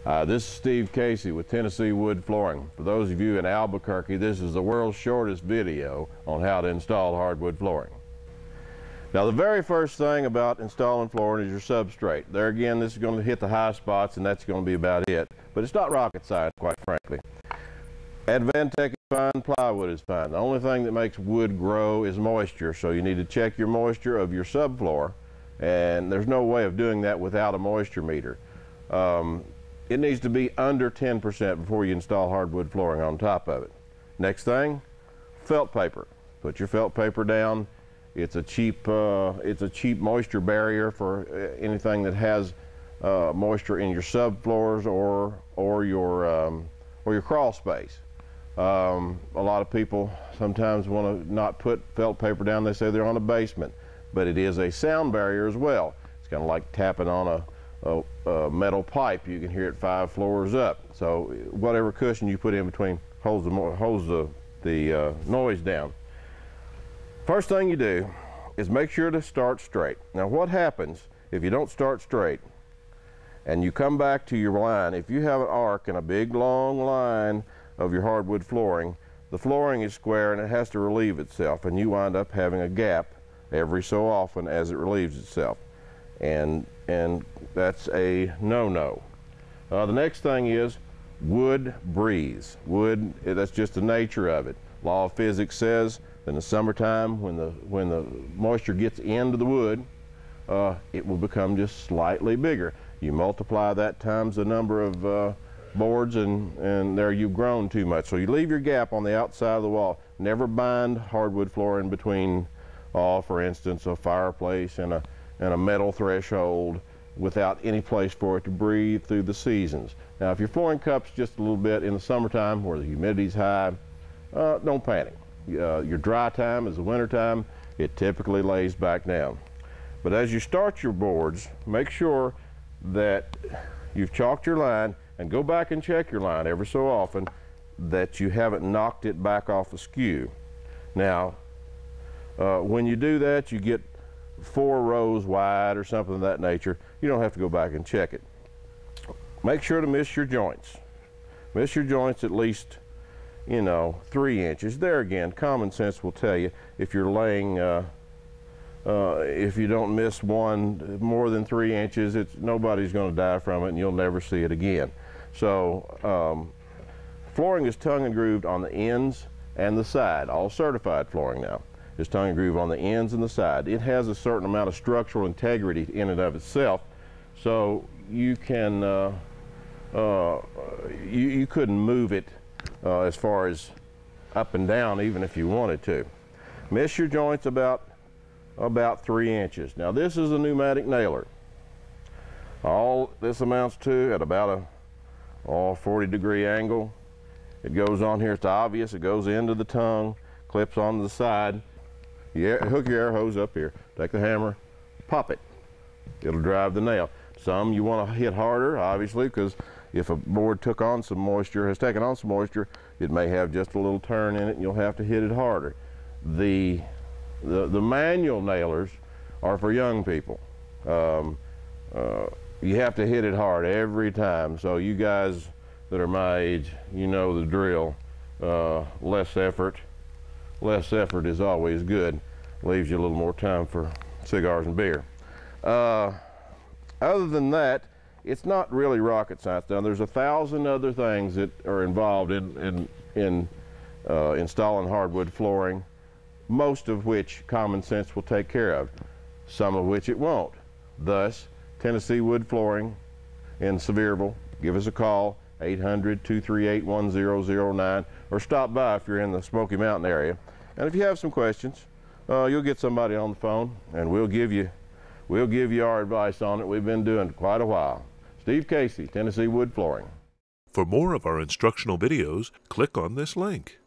This is Steve Casey with Tennessee Wood Flooring. For those of you in Albuquerque, this is the world's shortest video on how to install hardwood flooring. Now, the very first thing about installing flooring is your substrate. There again, this is going to hit the high spots, and that's going to be about it. But it's not rocket science, quite frankly. Advantech is fine, plywood is fine. The only thing that makes wood grow is moisture, so you need to check your moisture of your subfloor, and there's no way of doing that without a moisture meter. It needs to be under 10% before you install hardwood flooring on top of it. Next thing, felt paper. Put your felt paper down. It's a cheap moisture barrier for anything that has moisture in your subfloors or your crawl space. A lot of people sometimes want to not put felt paper down. They say they're on a basement, but it is a sound barrier as well. It's kind of like tapping on a metal pipe. You can hear it 5 floors up. So whatever cushion you put in between holds the noise down. First thing you do is make sure to start straight. Now, what happens if you don't start straight and you come back to your line? If you have an arc and a big long line of your hardwood flooring, the flooring is square and it has to relieve itself, and you wind up having a gap every so often as it relieves itself. And that's a no-no. The next thing is wood breathes. Wood, that's just the nature of it. Law of physics says in the summertime, when the moisture gets into the wood, it will become just slightly bigger. You multiply that times the number of boards, and there you've grown too much. So you leave your gap on the outside of the wall. Never bind hardwood flooring between, for instance, a fireplace and a metal threshold without any place for it to breathe through the seasons. Now, if your flooring cups just a little bit in the summertime where the humidity's high, don't panic. Your dry time is the winter time. It typically lays back down. But as you start your boards, make sure that you've chalked your line, and go back and check your line every so often that you haven't knocked it back off the skew. Now, when you do that, you get 4 rows wide or something of that nature. You don't have to go back and check it. Make sure to miss your joints. Miss your joints at least, 3 inches. There again, common sense will tell you if you're laying, if you don't miss one more than 3 inches, nobody's going to die from it, and you'll never see it again. So flooring is tongue and grooved on the ends and the side. All certified flooring now is tongue and groove on the ends and the side. It has a certain amount of structural integrity in and of itself, so you can you couldn't move it as far as up and down even if you wanted to. Miss your joints about 3 inches. Now, this is a pneumatic nailer. All this amounts to at about a 40-degree angle. It goes on here. It's obvious. It goes into the tongue, clips onto the side. You hook your air hose up here. Take the hammer, pop it. It'll drive the nail. Some you want to hit harder, obviously, because if a board has taken on some moisture, it may have just a little turn in it, and you'll have to hit it harder. The manual nailers are for young people. You have to hit it hard every time. So you guys that are my age, you know the drill. Less effort is always good. Leaves you a little more time for cigars and beer. Other than that, it's not really rocket science. Now, there's 1,000 other things that are involved in installing hardwood flooring, most of which common sense will take care of, some of which it won't. Thus, Tennessee Wood Flooring in Sevierville, give us a call, 800-238-1009, or stop by if you're in the Smoky Mountain area. And if you have some questions, you'll get somebody on the phone, and we'll give you our advice on it. We've been doing it quite a while. Steve Casey, Tennessee Wood Flooring. For more of our instructional videos, click on this link.